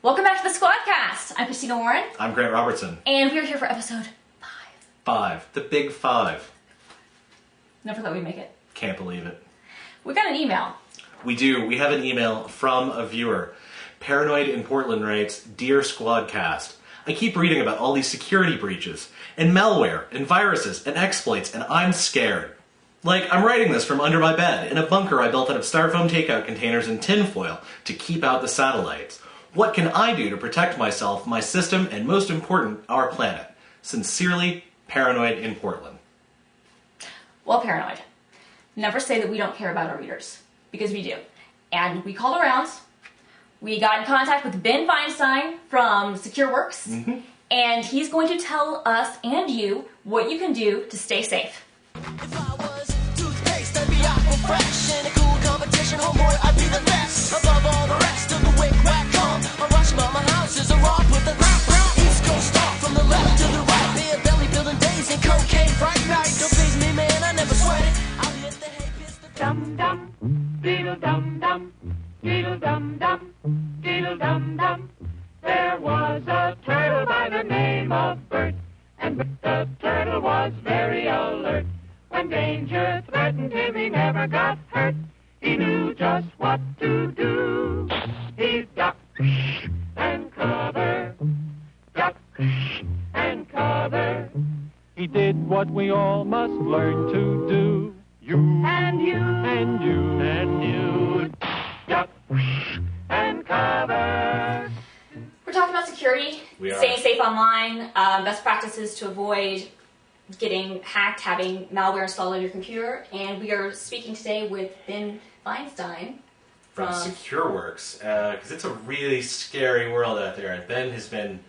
Welcome back to the Squadcast. I'm Christina Warren. I'm Grant Robertson. And we're here for episode 5. 5. The big 5. Never thought we'd make it. Can't believe it. We got an email. We do. We have an email from a viewer. Paranoid in Portland writes, Dear Squadcast, I keep reading about all these security breaches, and malware, and viruses, and exploits, and I'm scared. Like, I'm writing this from under my bed, in a bunker I built out of styrofoam takeout containers and tinfoil to keep out the satellites. What can I do to protect myself, my system, and most important, our planet? Sincerely, Paranoid in Portland. Well, Paranoid, never say that we don't care about our readers, because we do. And we called around, we got in contact with Ben Feinstein from SecureWorks, and he's going to tell us and you what you can do to stay safe. If I was toothpaste, I'd be aqua fresh. In a cool competition, homeboy, I'd be the best. Above all the rest of the wick whack calm. I rush by my house as a rock with the East Coast stalk from the left to the right. Beer belly building days and cocaine fright night. Don't please me, man, I never sweat it. I'll hit the hay pistol. Dum dum, diddle dum dum, diddle dum dum, diddle dum dum. There was a turtle by the name of Bert, and the turtle was very alert. When danger threatened him, he never got hurt. He knew just what to do. He ducked and covered, ducked and covered. He did what we all must learn to do. You and you and you and you. Duck and cover. We're talking about security, We are. staying safe online, best practices to avoid getting hacked, having malware installed on your computer, and we are speaking today with Ben Feinstein From SecureWorks, because it's a really scary world out there, and Ben has been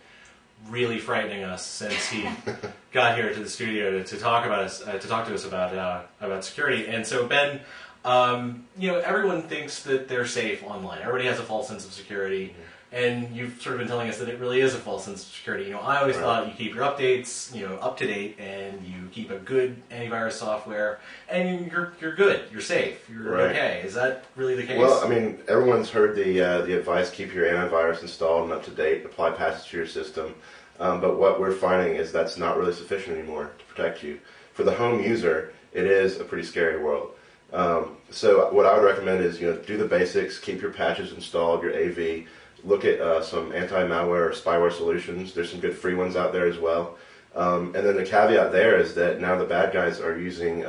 really frightening us since he got here to the studio to talk about us, to talk to us about security. And so, Ben, everyone thinks that they're safe online. Everybody has a false sense of security. And you've sort of been telling us that it really is a false sense of security. I always thought you keep your updates, up to date, and you keep a good antivirus software, and you're good, you're safe, you're okay. Is that really the case? Well, I mean, everyone's heard the advice: keep your antivirus installed and up to date, apply patches to your system. But what we're finding is that's not really sufficient anymore to protect you. For the home user, it is a pretty scary world. So what I would recommend is do the basics, keep your patches installed, your AV. Look at some anti-malware or spyware solutions. There's some good free ones out there as well. And then the caveat there is that now the bad guys are using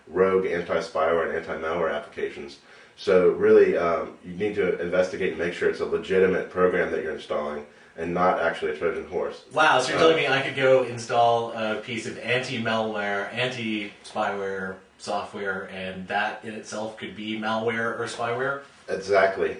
rogue anti-spyware and anti-malware applications. So really, you need to investigate and make sure it's a legitimate program that you're installing and not actually a Trojan horse. Wow, so you're telling me I could go install a piece of anti-malware, anti-spyware software, and that in itself could be malware or spyware? Exactly.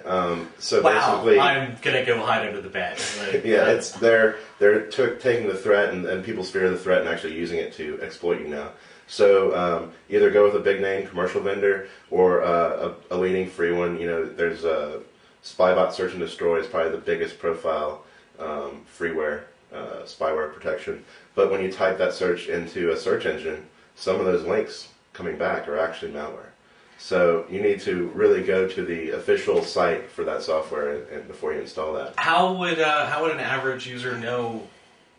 So wow, basically, I'm gonna go hide under the bed. Yeah, it's they're taking the threat and people's fear of the threat and actually using it to exploit you now. So either go with a big name commercial vendor or a leading free one. There's Spybot Search and Destroy is probably the biggest profile freeware spyware protection. But when you type that search into a search engine, some of those links coming back are actually malware. So you need to really go to the official site for that software and before you install that. How would an average user know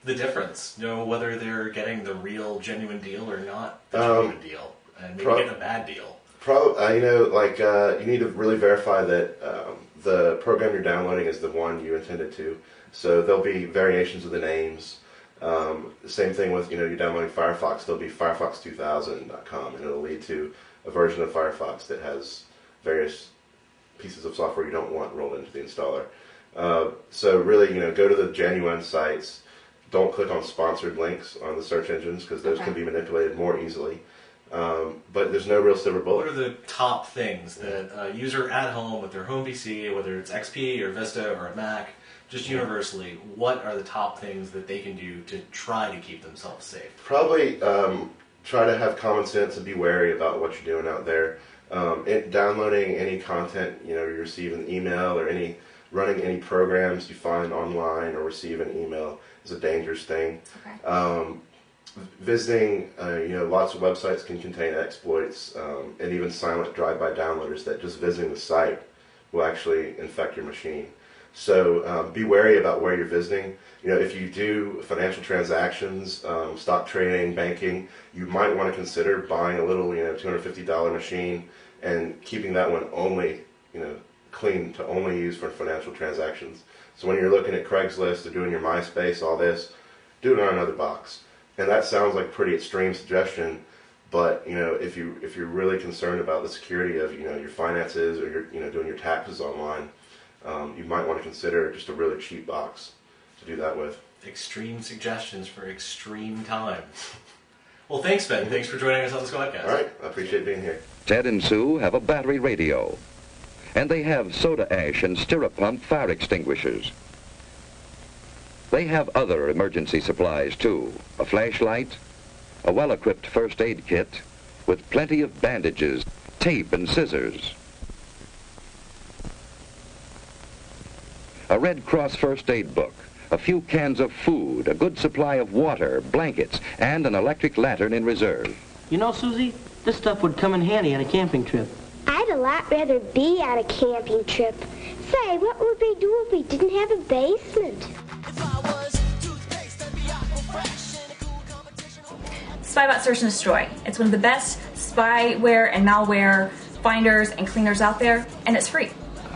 the difference? Know whether they're getting the real, genuine deal or not the genuine deal, and maybe getting a bad deal? You need to really verify that the program you're downloading is the one you intended to. So there'll be variations of the names. The same thing with you're downloading Firefox. There'll be Firefox2000.com, and it'll lead to a version of Firefox that has various pieces of software you don't want rolled into the installer. So really, go to the genuine sites. Don't click on sponsored links on the search engines because those can be manipulated more easily. But there's no real silver bullet. What are the top things that a user at home with their home PC, whether it's XP or Vista or a Mac, just universally, what are the top things that they can do to try to keep themselves safe? Probably try to have common sense and be wary about what you're doing out there. Downloading any content you receive in email or running any programs you find online or receive an email is a dangerous thing. Okay. Visiting, lots of websites can contain exploits and even silent drive-by downloaders that just visiting the site will actually infect your machine. So be wary about where you're visiting. You know, if you do financial transactions, stock trading, banking, you might want to consider buying a little, $250 machine and keeping that one only, clean to only use for financial transactions. So when you're looking at Craigslist or doing your MySpace, all this, do it on another box. And that sounds like a pretty extreme suggestion, but if you're really concerned about the security of your finances, or you're doing your taxes online, you might want to consider just a really cheap box to do that with. Extreme suggestions for extreme times. Well, thanks, Ben. Thanks for joining us on the Squadcast. All right, I appreciate being here. Ted and Sue have a battery radio, and they have soda ash and stirrup pump fire extinguishers. They have other emergency supplies too: a flashlight, a well-equipped first aid kit with plenty of bandages, tape and scissors, a Red Cross first aid book, a few cans of food, a good supply of water, blankets, and an electric lantern in reserve. You know, Susie, this stuff would come in handy on a camping trip. I'd a lot rather be on a camping trip. Say, what would we do if we didn't have a basement? Spybot Search and Destroy. It's one of the best spyware and malware finders and cleaners out there, and it's free.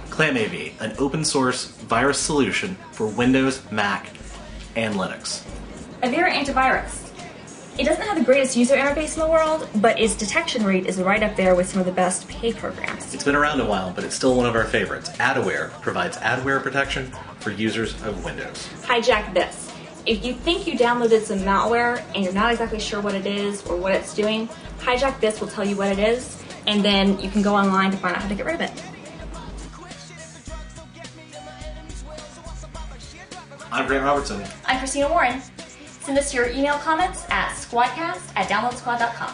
ClamAV, an open source virus solution for Windows, Mac, and Linux. Avira Antivirus. It doesn't have the greatest user interface in the world, but its detection rate is right up there with some of the best paid programs. It's been around a while, but it's still one of our favorites. Adware provides adware protection for users of Windows. Hijack This. If you think you downloaded some malware and you're not exactly sure what it is or what it's doing, Hijack This will tell you what it is, and then you can go online to find out how to get rid of it. I'm Grant Robertson. I'm Christina Warren. Send us your email comments at squadcast@downloadsquad.com.